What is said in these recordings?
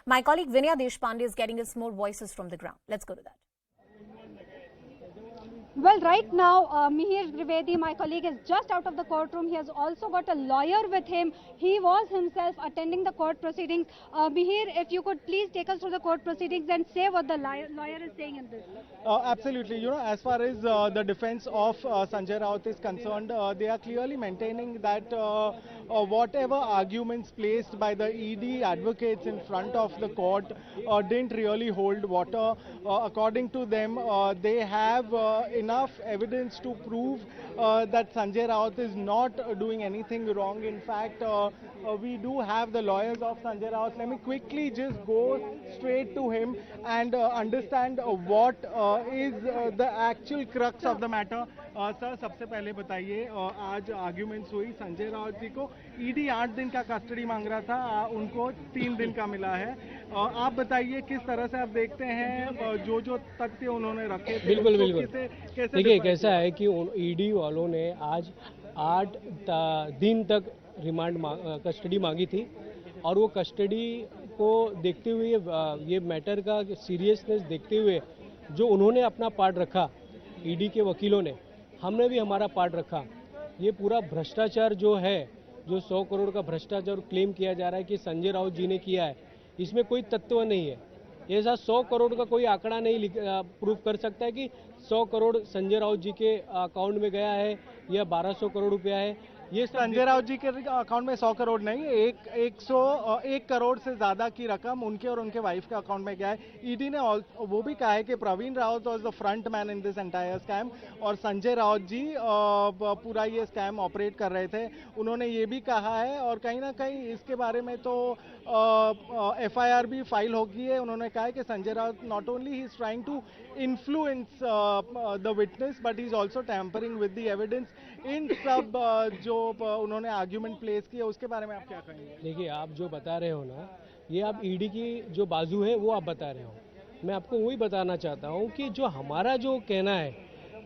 My colleague Vinaya Deshpande is getting us more voices from the ground. Let's go to that. Well, right now, Mihir Trivedi, my colleague, is just out of the courtroom. He has also got a lawyer with him. He was himself attending the court proceedings. Mihir, if you could please take us through the court proceedings and say what the lawyer is saying in this. Absolutely. As far as the defense of Sanjay Raut is concerned, they are clearly maintaining that whatever arguments placed by the ED advocates in front of the court didn't really hold water. According to them, they have enough evidence to prove that Sanjay Raut is not doing anything wrong. In fact, we do have the lawyers of Sanjay Raut. Let me quickly just go straight to him and understand what is the actual crux of the matter. Sir, सबसे पहले बताइए, आज arguments हुई, संजय राउत जी को ED 8 दिन का custody मांग रहा था, उनको 3 दिन का मिला है। आप बताइए किस तरह से आप देखते हैं जो तथ्य उन्होंने रखे थे। बिल्कुल देखिए, कैसा है कि ईडी वालों ने आज 8 दिन तक रिमांड कस्टडी मांगी थी और वो कस्टडी को देखते हुए, ये मैटर का सीरियसनेस देखते हुए जो उन्होंने अपना पार्ट रखा, ईडी के वकीलों ने, हमने भी हमारा पार्ट रखा। ये पूरा भ्रष्टाचार जो है, जो 100 करोड़ का भ्रष्टाचार क्लेम किया जा रहा है कि संजय राउत जी ने किया है, इसमें कोई तत्व नहीं है। ऐसा 100 करोड़ का कोई आंकड़ा नहीं प्रूफ कर सकता है कि 100 करोड़ संजय राउत जी के अकाउंट में गया है या 1200 करोड़ रुपया है। ये संजय राउत जी के अकाउंट में 100 करोड़ नहीं, 101 करोड़ से ज्यादा की रकम उनके और उनके वाइफ के अकाउंट में गया है। ईडी ने वो भी कहा है कि Praveen Raut was the front man in this entire scam और संजय राउत जी पूरा ये स्कैम ऑपरेट कर रहे थे। उन्होंने ये भी कहा है और कहीं ना कहीं इसके बारे में तो FIR भी फाइल होगी है। उन्होंने कहा है कि Sanjay Raut not only he is trying to influence the witness but he is also tampering with the evidence. इन सब जो उन्होंने आर्ग्यूमेंट प्लेस किया, उसके बारे में आप क्या कहेंगे? देखिए, आप जो बता रहे हो ना, ये आप ईडी की जो बाजू है वो आप बता रहे हो। मैं आपको वही बताना चाहता हूँ कि जो हमारा जो कहना है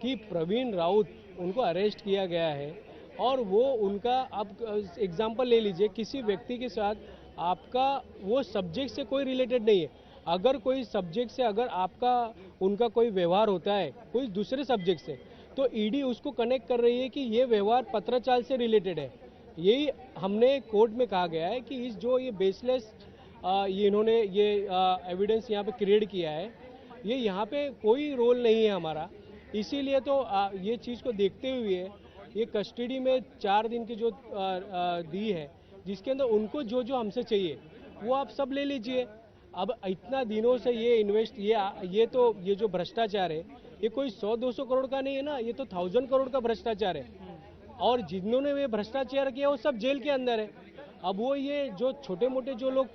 कि प्रवीण राउत उनको अरेस्ट किया गया है और वो उनका, आप एग्जाम्पल ले लीजिए, किसी व्यक्ति के साथ आपका वो सब्जेक्ट से कोई रिलेटेड नहीं है। अगर कोई सब्जेक्ट से अगर आपका उनका कोई व्यवहार होता है कोई दूसरे सब्जेक्ट से, तो ईडी उसको कनेक्ट कर रही है कि ये व्यवहार पत्राचार से रिलेटेड है। यही हमने कोर्ट में कहा गया है कि इस जो ये बेसलेस ये इन्होंने ये एविडेंस यहाँ पे क्रिएट किया है, ये यहाँ पे कोई रोल नहीं है हमारा। इसीलिए तो ये चीज़ को देखते हुए ये कस्टडी में 4 दिन की जो दी है, जिसके अंदर उनको जो जो हमसे चाहिए वो आप सब ले लीजिए। अब इतना दिनों से ये इन्वेस्ट, ये जो भ्रष्टाचार है, ये कोई 100-200 करोड़ का नहीं है ना, ये तो 1000 करोड़ का भ्रष्टाचार है और जिन्होंने ये भ्रष्टाचार किया वो सब जेल के अंदर है। अब वो ये जो छोटे मोटे जो लोग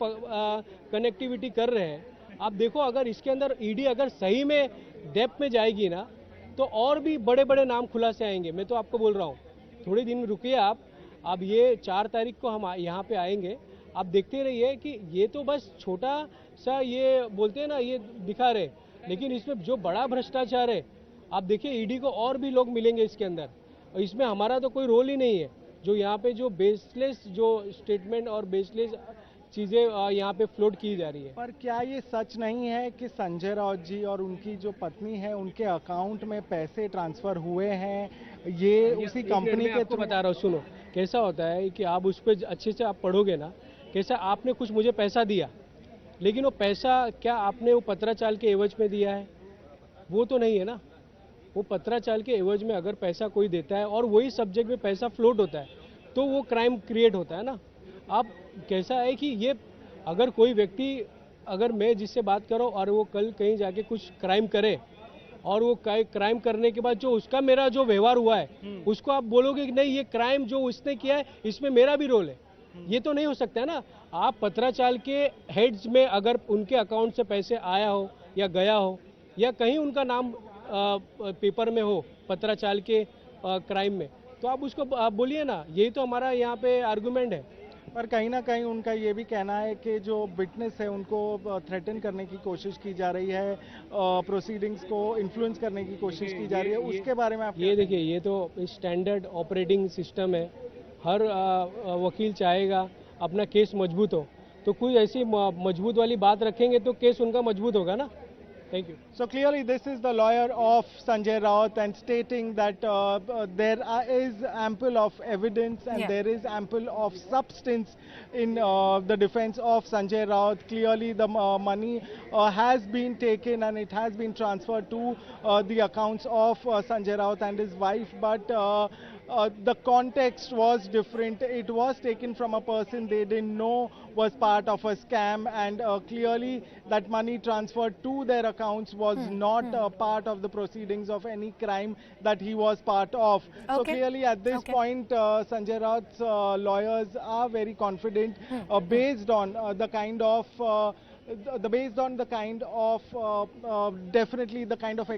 कनेक्टिविटी कर रहे हैं, आप देखो, अगर इसके अंदर ईडी अगर सही में डेप्थ में जाएगी ना, तो और भी बड़े बड़े नाम खुलासे आएंगे। मैं तो आपको बोल रहा हूँ, थोड़े दिन रुकिए आप। अब ये 4 तारीख को हम यहाँ पे आएंगे, आप देखते रहिए कि ये तो बस छोटा सा, ये बोलते हैं ना, ये दिखा रहे, लेकिन इसमें जो बड़ा भ्रष्टाचार है, आप देखिए ईडी को और भी लोग मिलेंगे इसके अंदर। इसमें हमारा तो कोई रोल ही नहीं है। जो यहाँ पे जो बेसलेस जो स्टेटमेंट और बेसलेस चीज़ें यहाँ पे फ्लोट की जा रही है। पर क्या ये सच नहीं है कि संजय राउत जी और उनकी जो पत्नी है, उनके अकाउंट में पैसे ट्रांसफर हुए हैं, ये उसी कंपनी के? आपको बता रहा हूँ, सुनो, कैसा होता है कि आप उस पर अच्छे से आप पढ़ोगे ना, कैसा आपने कुछ मुझे पैसा दिया, लेकिन वो पैसा क्या आपने वो पत्राचाल के एवज में दिया है? वो तो नहीं है ना। वो पत्राचाल के एवज में अगर पैसा कोई देता है और वही सब्जेक्ट में पैसा फ्लोट होता है, तो वो क्राइम क्रिएट होता है ना। अब कैसा है कि ये अगर कोई व्यक्ति, अगर मैं जिससे बात करूं और वो कल कहीं जाके कुछ क्राइम करे और वो क्राइम करने के बाद जो उसका मेरा जो व्यवहार हुआ है, उसको आप बोलोगे कि नहीं, ये क्राइम जो उसने किया है इसमें मेरा भी रोल है, ये तो नहीं हो सकता है ना। आप पत्राचाल के हेड्स में अगर उनके अकाउंट से पैसे आया हो या गया हो या कहीं उनका नाम पेपर में हो पत्राचाल के क्राइम में, तो आप उसको आप बोलिए ना। यही तो हमारा यहाँ पे आर्गुमेंट है। पर कहीं ना कहीं उनका ये भी कहना है कि जो विटनेस है उनको थ्रेटन करने की कोशिश की जा रही है, प्रोसीडिंग्स को इन्फ्लुएंस करने की कोशिश की जा रही है। उसके बारे में आप ये देखिए, ये तो स्टैंडर्ड ऑपरेटिंग सिस्टम है। हर वकील चाहेगा अपना केस मजबूत हो, तो कोई ऐसी मजबूत वाली बात रखेंगे तो केस उनका मजबूत होगा ना. Thank you. So clearly, this is the lawyer of Sanjay Raut and stating that there is ample of evidence and Yeah. there is ample of substance in the defense of Sanjay Raut. Clearly, the money has been taken and it has been transferred to the accounts of Sanjay Raut and his wife, but the context was different. It was taken from a person they didn't know was part of a scam, and clearly that money transferred to their accounts was not part of the proceedings of any crime that he was part of. So Okay. clearly at this Okay. point, Sanjay Raut's lawyers are very confident based on the kind of based on the kind of definitely the kind of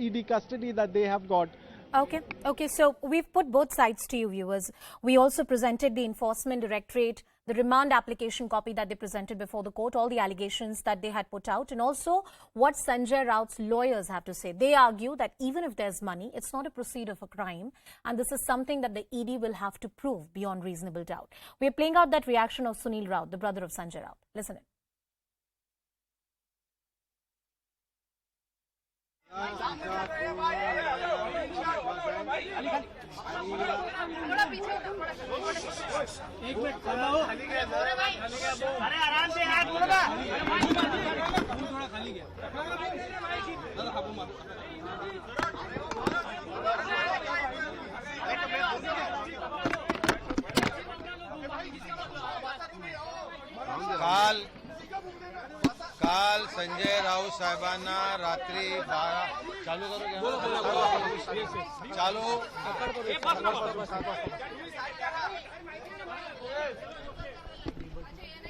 ED custody that they have got. Okay, so we've put both sides to you, viewers. We also presented the Enforcement Directorate, the remand application copy that they presented before the court, all the allegations that they had put out, and also what Sanjay Raut's lawyers have to say. They argue that even if there's money, it's not a proceed of a crime, and this is something that the ED will have to prove beyond reasonable doubt. We're playing out that reaction of Sunil Raut, the brother of Sanjay Raut. Listen in. काल संजय राऊत साहेबांना रात्री 12 चालू करू घ्या चालू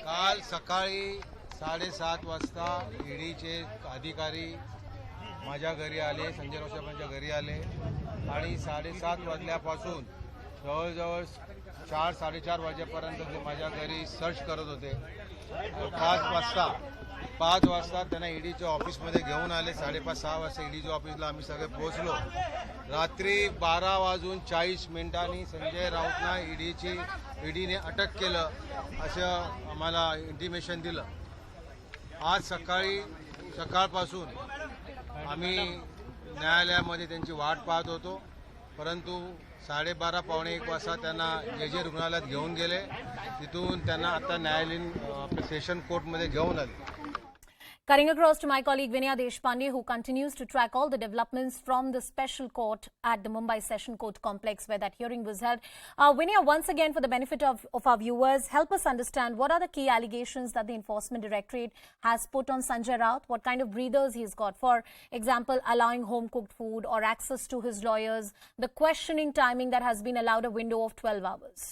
काल सकाळी 7:30 वाजता ईडीचे अधिकारी माझ्या घरी आले, संजय राऊत साहेबांच्या घरी आले आणि 7:30 वाजल्यापासून जवळजवळ 4-4:30 वाजेपर्यंत ते माझ्या घरी सर्च करत होते. 5 वाजता त्यांना ईडीच्या ऑफिसमध्ये घेऊन आले. 5:30-6 वाजता ईडीच्या ऑफिसला आम्ही सगळे पोहोचलो. रात्री 12:40 संजय राऊतना ईडीने अटक केलं असं आम्हाला इंटिमेशन दिलं. आज सकाळपासून आम्ही न्यायालयामध्ये त्यांची वाट पाहत होतो, परंतु 12:30 पावणे 1 वाजता त्यांना जे रुग्णालयात घेऊन गेले. तिथून त्यांना आता न्यायालयीन सेशन कोर्टमध्ये घेऊन आले. Cutting across to my colleague Vinaya Deshpande, who continues to track all the developments from the special court at the Mumbai Session Court complex where that hearing was held. Vinaya, once again, for the benefit of our viewers, help us understand what are the key allegations that the Enforcement Directorate has put on Sanjay Raut, what kind of breathers he's got, for example, allowing home-cooked food or access to his lawyers, the questioning timing that has been allowed a window of 12 hours.